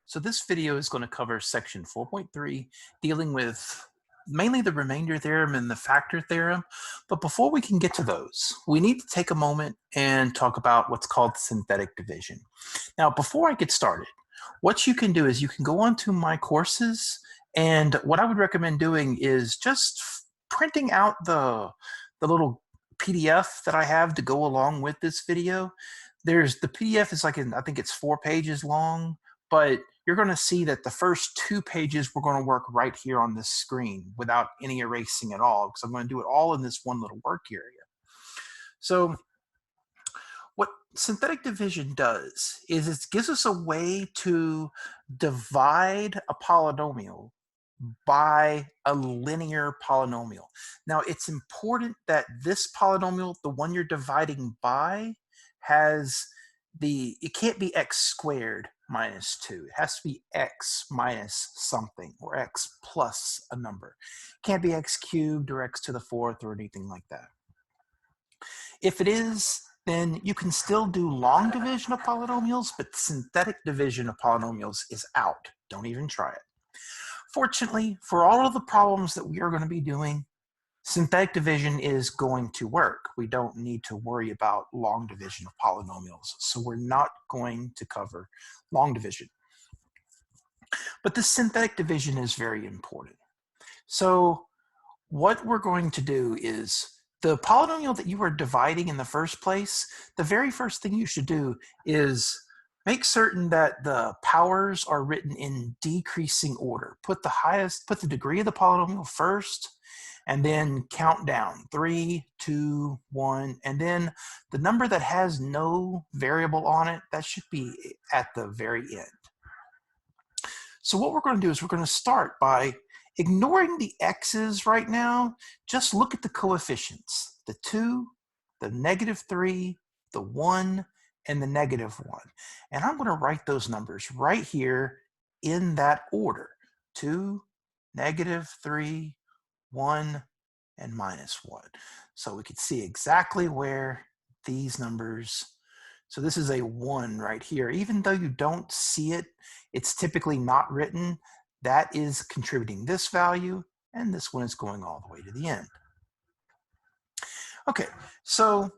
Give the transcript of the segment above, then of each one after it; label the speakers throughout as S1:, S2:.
S1: So this video is going to cover section 4.3, dealing with mainly the remainder theorem and the factor theorem. But before we can get to those, we need to take a moment and talk about what's called synthetic division. Now, before I get started, what you can do is you can go onto my courses, and what I would recommend doing is just printing out the little PDF that I have to go along with this video. The PDF is like, I think it's 4 pages long, but you're going to see that the first 2 pages we're going to work right here on this screen without any erasing at all, because I'm going to do it all in this one little work area. So what synthetic division does is it gives us a way to divide a polynomial by a linear polynomial. Now, it's important that this polynomial, the one you're dividing by, it can't be x squared minus 2. It has to be x minus something, or x plus a number. It can't be x cubed or x to the 4th or anything like that. If it is, then you can still do long division of polynomials, but synthetic division of polynomials is out. Don't even try it. Fortunately, for all of the problems that we are going to be doing, synthetic division is going to work. We don't need to worry about long division of polynomials, so we're not going to cover long division. But the synthetic division is very important. So what we're going to do is, the polynomial that you are dividing in the first place, the very first thing you should do is make certain that the powers are written in decreasing order. Put the degree of the polynomial first, and then count down 3, 2, 1, and then the number that has no variable on it, that should be at the very end. So what we're going to do is we're going to start by ignoring the x's right now. Just look at the coefficients: the 2, the -3, the 1, and the -1. And I'm going to write those numbers right here in that order: 2, -3, 1, and -1. So we can see exactly where these numbers, so this is a 1 right here. Even though you don't see it, it's typically not written. That is contributing this value, and this one is going all the way to the end. Okay, so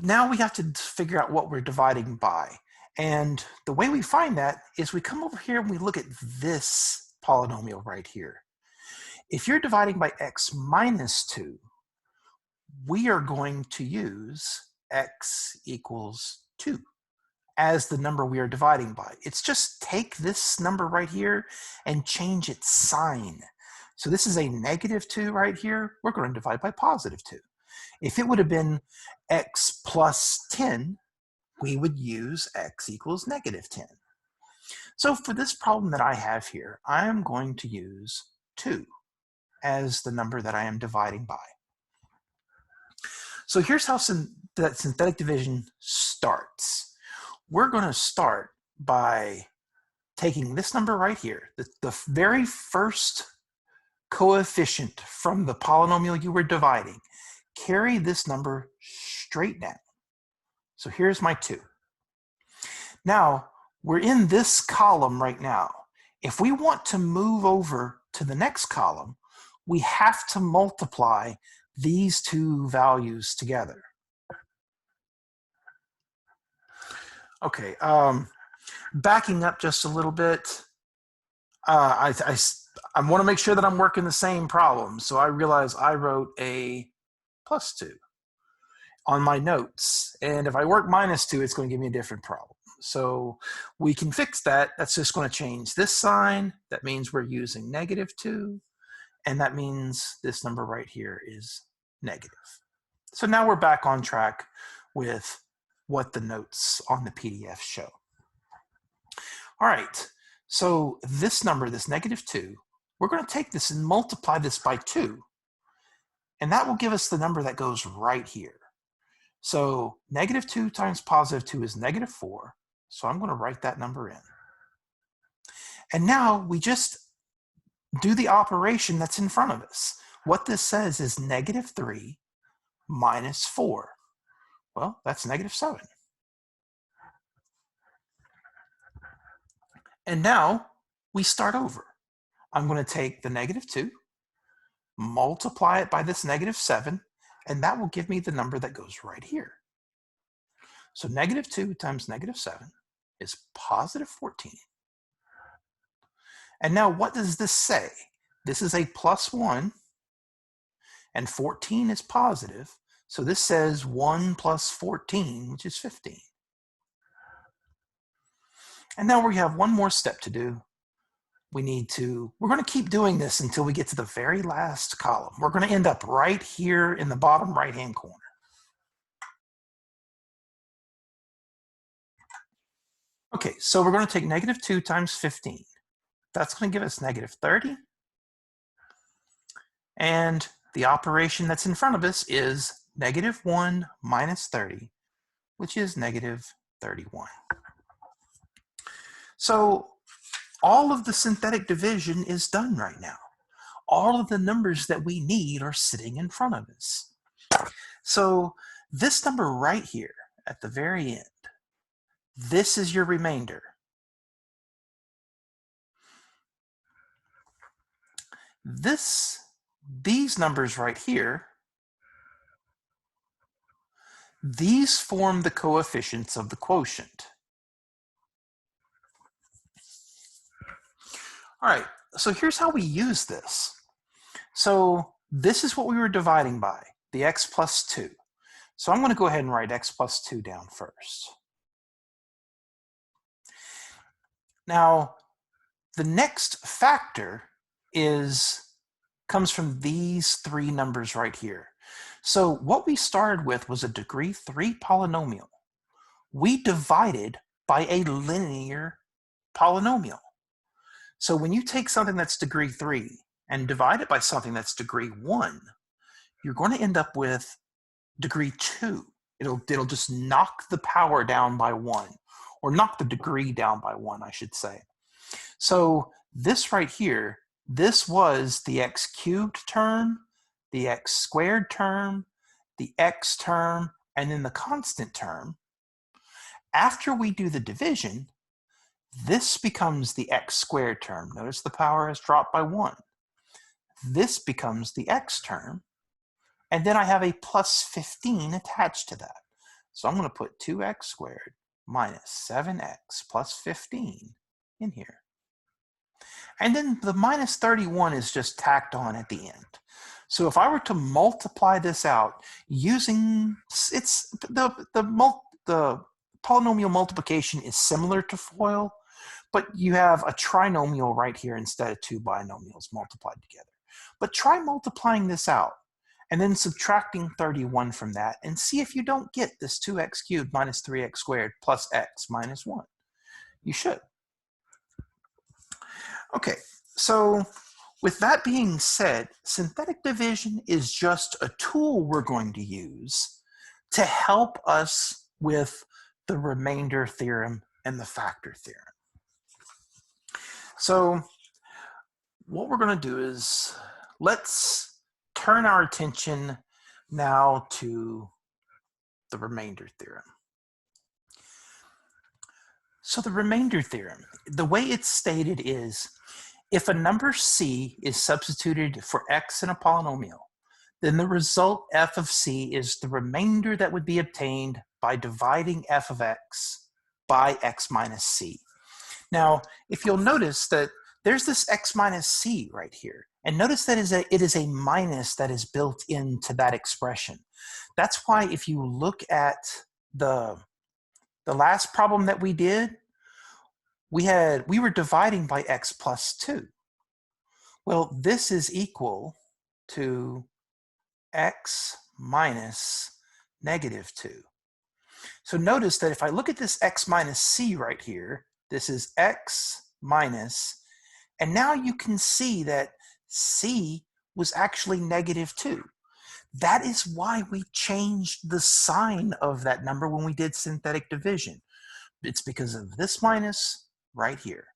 S1: now we have to figure out what we're dividing by. And the way we find that is we come over here and we look at this polynomial right here. If you're dividing by x minus 2, we are going to use x equals 2 as the number we are dividing by. It's just take this number right here and change its sign. So this is a -2 right here. We're going to divide by +2. If it would have been x plus 10, we would use x equals -10. So for this problem that I have here, I am going to use 2 as the number that I am dividing by. So here's how that synthetic division starts. We're going to start by taking this number right here, the very first coefficient from the polynomial you were dividing. Carry this number straight down. So here's my 2. Now, we're in this column right now. If we want to move over to the next column, we have to multiply these 2 values together. Okay, backing up just a little bit, I want to make sure that I'm working the same problem. So I realize I wrote a +2 on my notes. And if I work -2, it's going to give me a different problem. So we can fix that. That's just going to change this sign. That means we're using -2. And that means this number right here is negative. So now we're back on track with what the notes on the PDF show. All right, so this number, this -2, we're going to take this and multiply this by 2. And that will give us the number that goes right here. So -2 times +2 is -4. So I'm going to write that number in. And now we just do the operation that's in front of us. What this says is -3 minus 4. Well, that's -7. And now we start over. I'm going to take the -2, multiply it by this -7, and that will give me the number that goes right here. So -2 times -7 is +14. And now what does this say? This is a +1, and 14 is positive. So this says 1 plus 14, which is 15. And now we have one more step to do. We're going to keep doing this until we get to the very last column. We're going to end up right here in the bottom right-hand corner. Okay, so we're going to take -2 times 15. That's going to give us -30. And the operation that's in front of us is -1 minus 30, which is -31. So all of the synthetic division is done right now. All of the numbers that we need are sitting in front of us. So this number right here at the very end, this is your remainder. These numbers right here, these form the coefficients of the quotient. All right, so here's how we use this. So this is what we were dividing by, the x plus 2. So I'm going to go ahead and write x plus 2 down first. Now, the next factor comes from these three numbers right here. So what we started with was a degree 3 polynomial. We divided by a linear polynomial. So when you take something that's degree 3 and divide it by something that's degree 1, you're going to end up with degree 2. It'll just knock the power down by 1, or knock the degree down by 1, I should say. So this right here, this was the x cubed term, the x squared term, the x term, and then the constant term. After we do the division, this becomes the x squared term. Notice the power has dropped by 1. This becomes the x term, and then I have a plus 15 attached to that. So I'm going to put 2x squared minus 7x plus 15 in here. And then the minus 31 is just tacked on at the end. So if I were to multiply this out using, the polynomial multiplication is similar to FOIL, but you have a trinomial right here instead of two binomials multiplied together. But try multiplying this out and then subtracting 31 from that and see if you don't get this 2x cubed minus 3x squared plus x minus 1. You should. Okay, so with that being said, synthetic division is just a tool we're going to use to help us with the remainder theorem and the factor theorem. So what we're going to do is let's turn our attention now to the remainder theorem. So the remainder theorem, the way it's stated is, if a number c is substituted for x in a polynomial, then the result f of c is the remainder that would be obtained by dividing f of x by x minus c. Now, if you'll notice that there's this x minus c right here, and notice that it is a minus that is built into that expression. That's why if you look at the last problem that we did, we were dividing by x plus 2. Well, this is equal to x minus negative 2. So notice that if I look at this x minus c right here, this is x minus, and now you can see that c was actually negative 2. That is why we changed the sign of that number when we did synthetic division. It's because of this minus right here.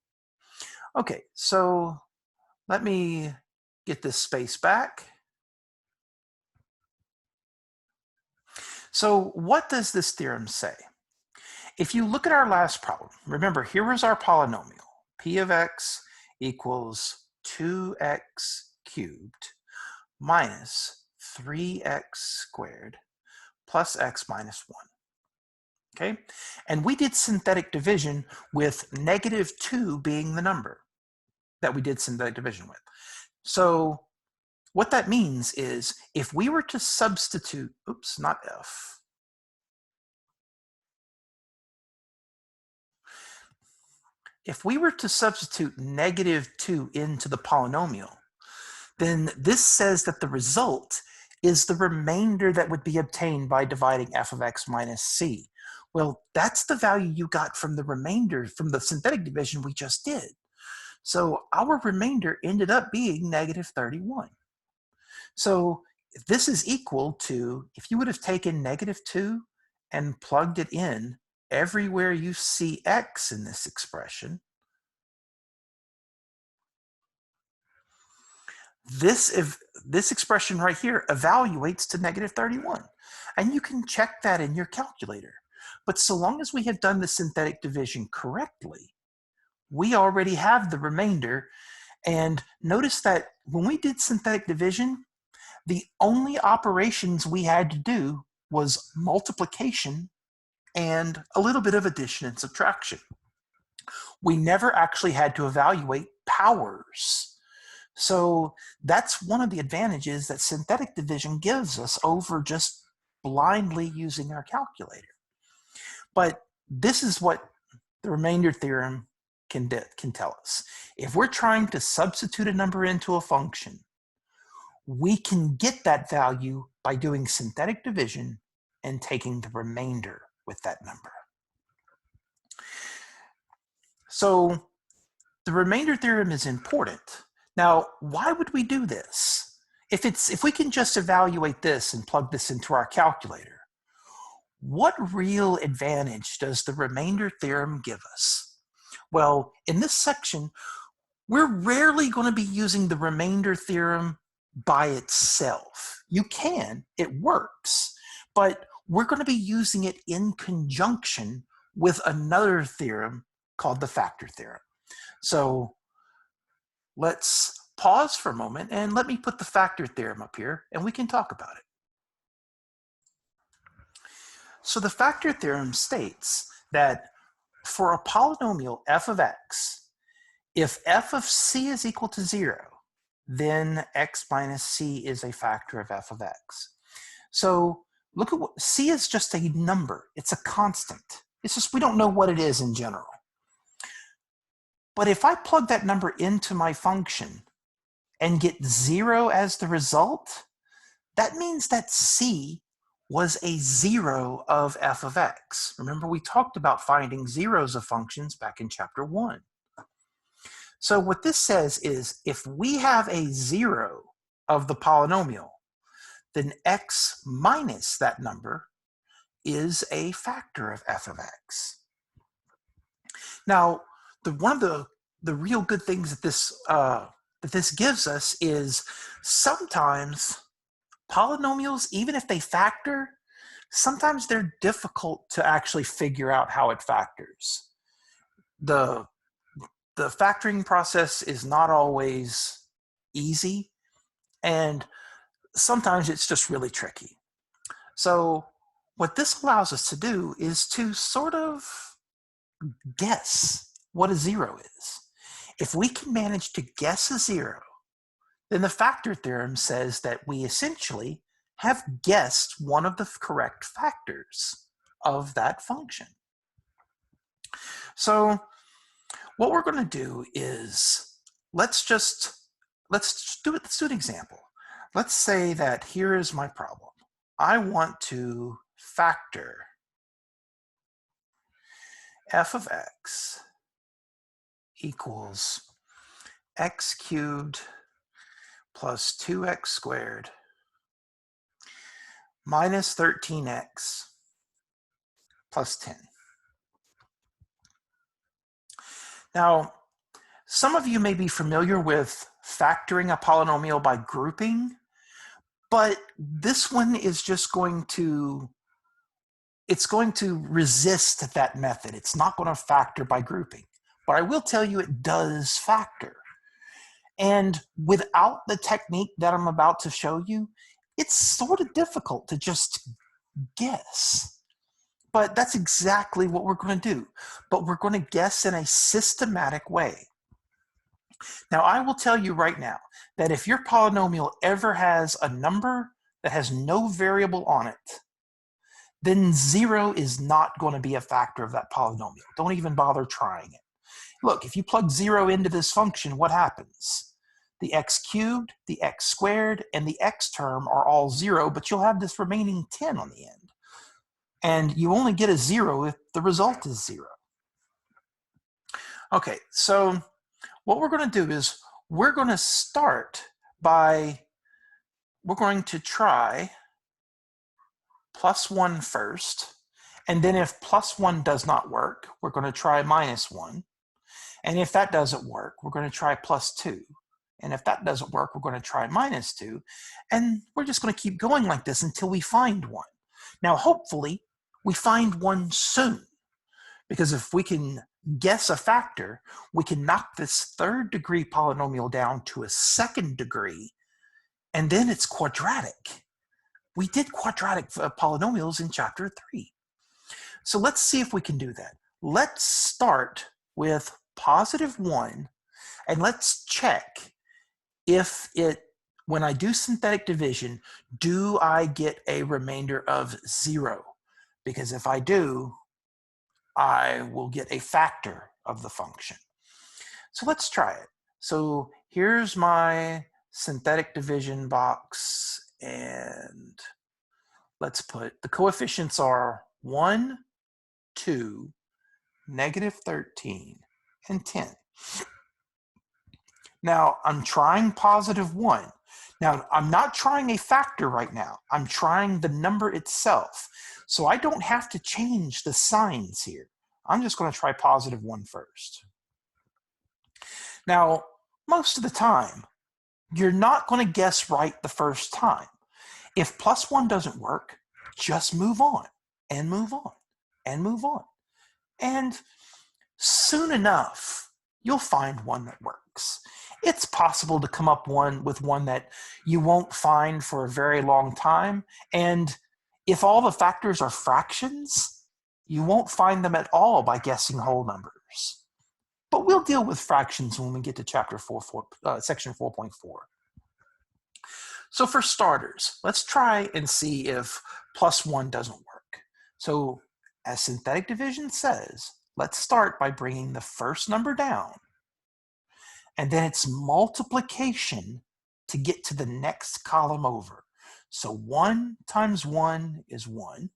S1: Okay, so let me get this space back. So what does this theorem say? If you look at our last problem, remember here was our polynomial. P of x equals 2x cubed minus 3x squared plus x minus 1. Okay, and we did synthetic division with -2 being the number that we did synthetic division with. So what that means is if we were to substitute, oops, not f. If we were to substitute -2 into the polynomial, then this says that the result is the remainder that would be obtained by dividing f of x minus c. Well, that's the value you got from the remainder from the synthetic division we just did. So our remainder ended up being -31. So this is equal to, if you would have taken -2 and plugged it in everywhere you see x in this expression, this expression right here evaluates to -31. And you can check that in your calculator. But so long as we have done the synthetic division correctly, we already have the remainder. And notice that when we did synthetic division, the only operations we had to do was multiplication and a little bit of addition and subtraction. We never actually had to evaluate powers. So that's one of the advantages that synthetic division gives us over just blindly using our calculator. But this is what the remainder theorem can tell us. If we're trying to substitute a number into a function, we can get that value by doing synthetic division and taking the remainder with that number. So the remainder theorem is important. Now, why would we do this? If we can just evaluate this and plug this into our calculator, what real advantage does the remainder theorem give us? Well, in this section, we're rarely going to be using the remainder theorem by itself. You can, it works, but we're going to be using it in conjunction with another theorem called the factor theorem. So let's pause for a moment and let me put the factor theorem up here and we can talk about it. So the factor theorem states that for a polynomial f of x, if f of c is equal to 0, then x minus c is a factor of f of x. So look at what c is, just a number. It's a constant. It's just we don't know what it is in general. But if I plug that number into my function and get 0 as the result, that means that c was a 0 of f of x. Remember, we talked about finding zeros of functions back in chapter 1. So what this says is if we have a 0 of the polynomial, then x minus that number is a factor of f of x. Now, one of the real good things that this gives us is sometimes polynomials, even if they factor, sometimes they're difficult to actually figure out how it factors. The factoring process is not always easy, and sometimes it's just really tricky. So what this allows us to do is to sort of guess what a 0 is. If we can manage to guess a 0, then the factor theorem says that we essentially have guessed one of the correct factors of that function. So what we're going to do is let's do an example. Let's say that here is my problem. I want to factor f of x equals x cubed plus 2x squared minus 13x plus 10. Now, some of you may be familiar with factoring a polynomial by grouping, but this one is just going to resist that method. It's not going to factor by grouping. but I will tell you it does factor. And without the technique that I'm about to show you, it's sort of difficult to just guess. But that's exactly what we're going to do. But we're going to guess in a systematic way. Now, I will tell you right now that if your polynomial ever has a number that has no variable on it, then 0 is not going to be a factor of that polynomial. Don't even bother trying it. Look, if you plug 0 into this function, what happens? The x cubed, the x squared, and the x term are all 0, but you'll have this remaining 10 on the end. And you only get a 0 if the result is 0. Okay, so what we're going to do is we're going to start by, we're going to try +1 first, and then if +1 does not work, we're going to try -1. And if that doesn't work, we're going to try +2. And if that doesn't work, we're going to try -2. And we're just going to keep going like this until we find one. Now, hopefully, we find one soon. Because if we can guess a factor, we can knock this third degree polynomial down to a second degree, and then it's quadratic. We did quadratic polynomials in chapter 3. So let's see if we can do that. Let's start with +1, and let's check if when I do synthetic division, do I get a remainder of 0? Because if I do, I will get a factor of the function. So let's try it. So here's my synthetic division box, and let's put, the coefficients are 1, 2, -13, and 10. Now, I'm trying +1. Now, I'm not trying a factor right now. I'm trying the number itself. So I don't have to change the signs here. I'm just going to try +1 first. Now, most of the time, you're not going to guess right the first time. If +1 doesn't work, just move on, and move on, and move on. And soon enough, you'll find one that works. It's possible to come up with one that you won't find for a very long time. And if all the factors are fractions, you won't find them at all by guessing whole numbers. But we'll deal with fractions when we get to section 4.4. So for starters, let's try and see if +1 doesn't work. So as synthetic division says, let's start by bringing the first number down, and then it's multiplication to get to the next column over. So 1 times 1 is 1.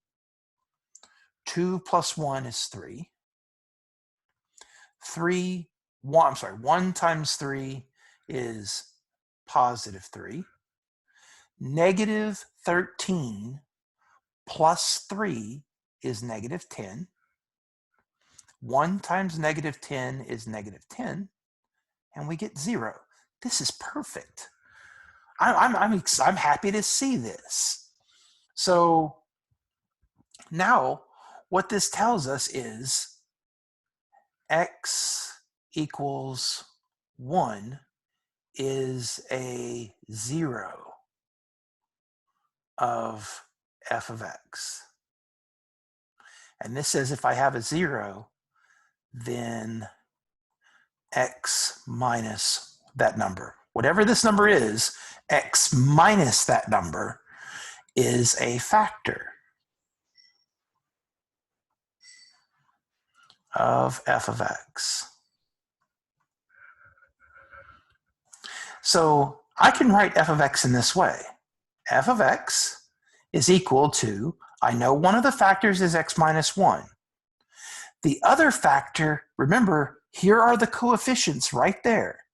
S1: 2 plus 1 is 3. 1 times 3 is +3. -13 plus 3 is -10. 1 times -10 is -10. And we get 0. This is perfect. I'm happy to see this. So now what this tells us is x equals 1 is a 0 of f of x. And this says if I have a 0, then x minus that number. Whatever this number is, x minus that number is a factor of f of x. So I can write f of x in this way. F of x is equal to, I know one of the factors is x minus 1. The other factor, remember, here are the coefficients right there.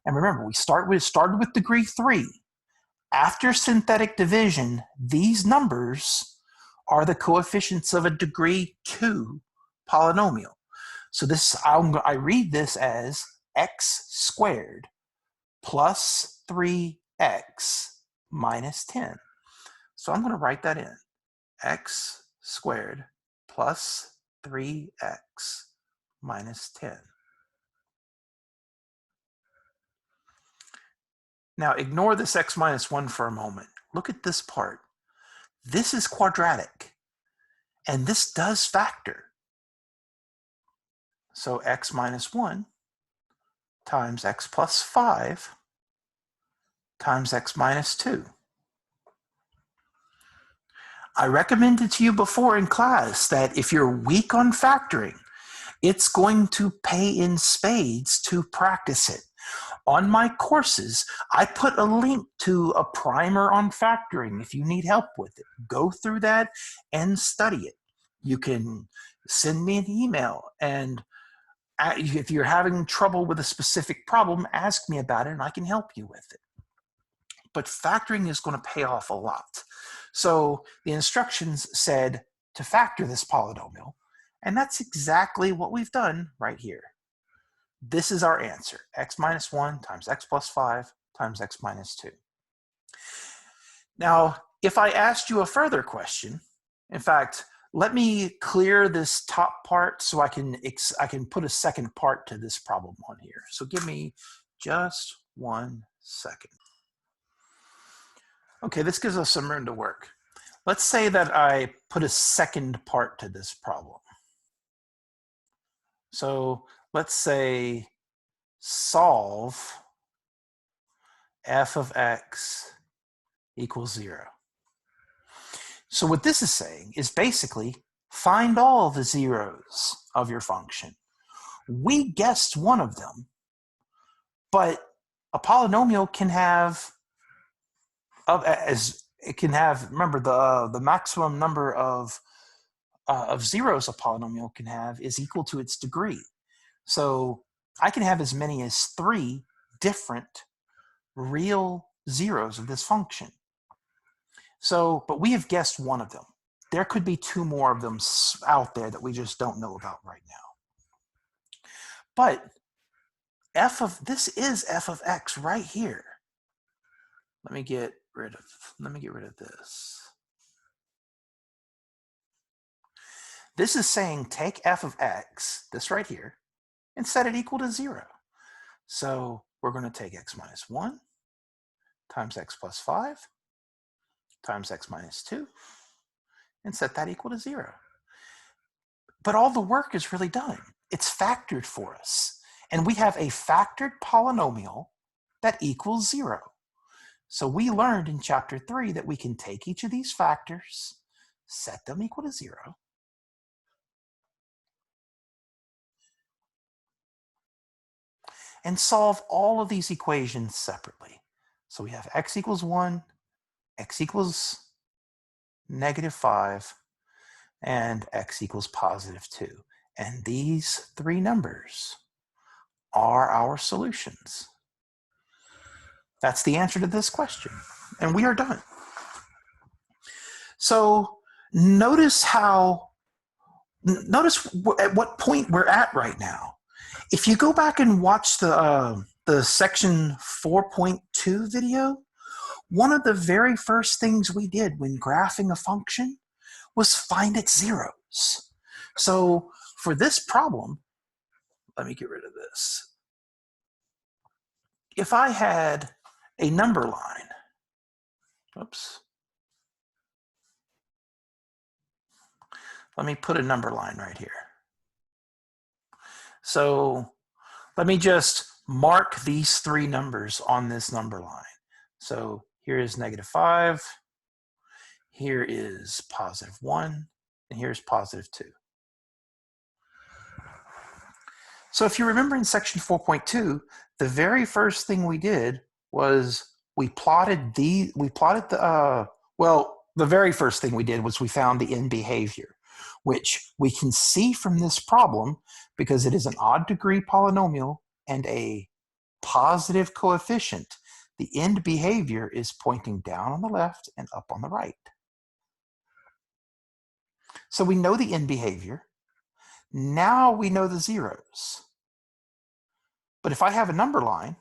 S1: And remember, we started with degree 3. After synthetic division, these numbers are the coefficients of a degree 2 polynomial. So this, I read this as x squared plus 3x minus 10. So I'm going to write that in. X squared plus 3x minus 10. Now ignore this x minus 1 for a moment. Look at this part. This is quadratic, and this does factor. So x minus 1 times x plus 5 times x minus 2. I recommended to you before in class that if you're weak on factoring, it's going to pay in spades to practice it. On my courses, I put a link to a primer on factoring if you need help with it. Go through that and study it. You can send me an email, and if you're having trouble with a specific problem, ask me about it and I can help you with it. But factoring is going to pay off a lot. So the instructions said to factor this polynomial, and that's exactly what we've done right here. This is our answer, x minus 1 times x plus 5 times x minus 2. Now, if I asked you a further question, in fact, let me clear this top part so I can put a second part to this problem on here. So give me just 1 second. Okay, this gives us some room to work. Let's say that I put a second part to this problem. So let's say solve f of x equals 0. So what this is saying is basically find all the zeros of your function. We guessed one of them, but a polynomial can have remember the maximum number of zeros a polynomial can have is equal to its degree. So I can have as many as 3 different real zeros of this function. So, but we have guessed one of them. There could be 2 more of them out there that we just don't know about right now. But this is f of x right here. Let me get rid of this. This is saying take f of x, this right here, and set it equal to 0. So we're going to take x minus 1 times x plus 5 times x minus 2 and set that equal to 0. But all the work is really done. It's factored for us. And we have a factored polynomial that equals 0. So we learned in chapter 3 that we can take each of these factors, set them equal to 0, and solve all of these equations separately. So we have x equals 1, x equals -5, and x equals +2. And these 3 numbers are our solutions. That's the answer to this question. And we are done. So notice at what point we're at right now. If you go back and watch the section 4.2 video, one of the very first things we did when graphing a function was find its zeros. So for this problem, let me get rid of this. If I had a number line, oops. Let me put a number line right here. So let me just mark these 3 numbers on this number line. So here is -5, here is +1, and here's +2. So if you remember in section 4.2, the very first thing we did was the very first thing we did was we found the end behavior, which we can see from this problem because it is an odd degree polynomial and a positive coefficient. The end behavior is pointing down on the left and up on the right. So we know the end behavior. Now we know the zeros. But if I have a number line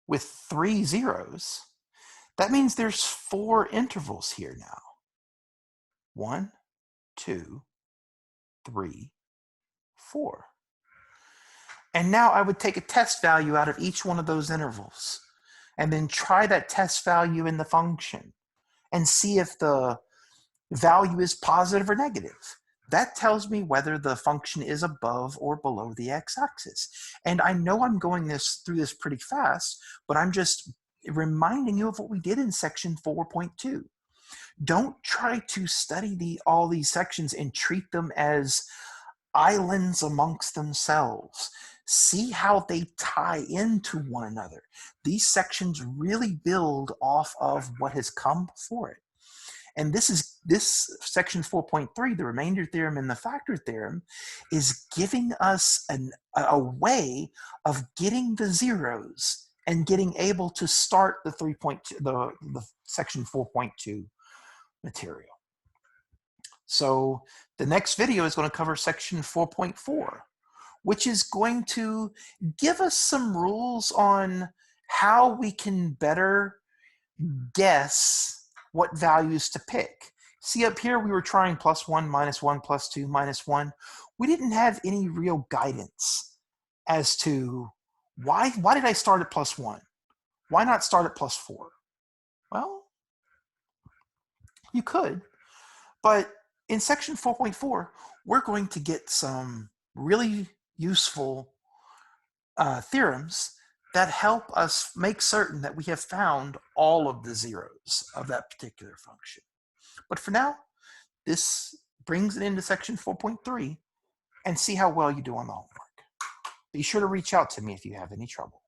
S1: with 3 zeros, that means there's 4 intervals here now. 1, 2, 3, 4. And now I would take a test value out of each one of those intervals. and then try that test value in the function and see if the value is positive or negative. That tells me whether the function is above or below the x-axis. And I know I'm going through this pretty fast, but I'm just reminding you of what we did in section 4.2. Don't try to study all these sections and treat them as islands amongst themselves. See how they tie into one another. These sections really build off of what has come before it. And this section 4.3, the remainder theorem and the factor theorem, is giving us a way of getting the zeros and getting able to start the 3.2, the section 4.2 material. So the next video is going to cover section 4.4, which is going to give us some rules on how we can better guess what values to pick. See up here, we were trying +1, -1, +2, -1. We didn't have any real guidance as to why did I start at +1? Why not start at +4? Well, you could, but in section 4.4, we're going to get some really useful theorems that help us make certain that we have found all of the zeros of that particular function. But for now, this brings it into section 4.3 and see how well you do on the homework. Be sure to reach out to me if you have any trouble.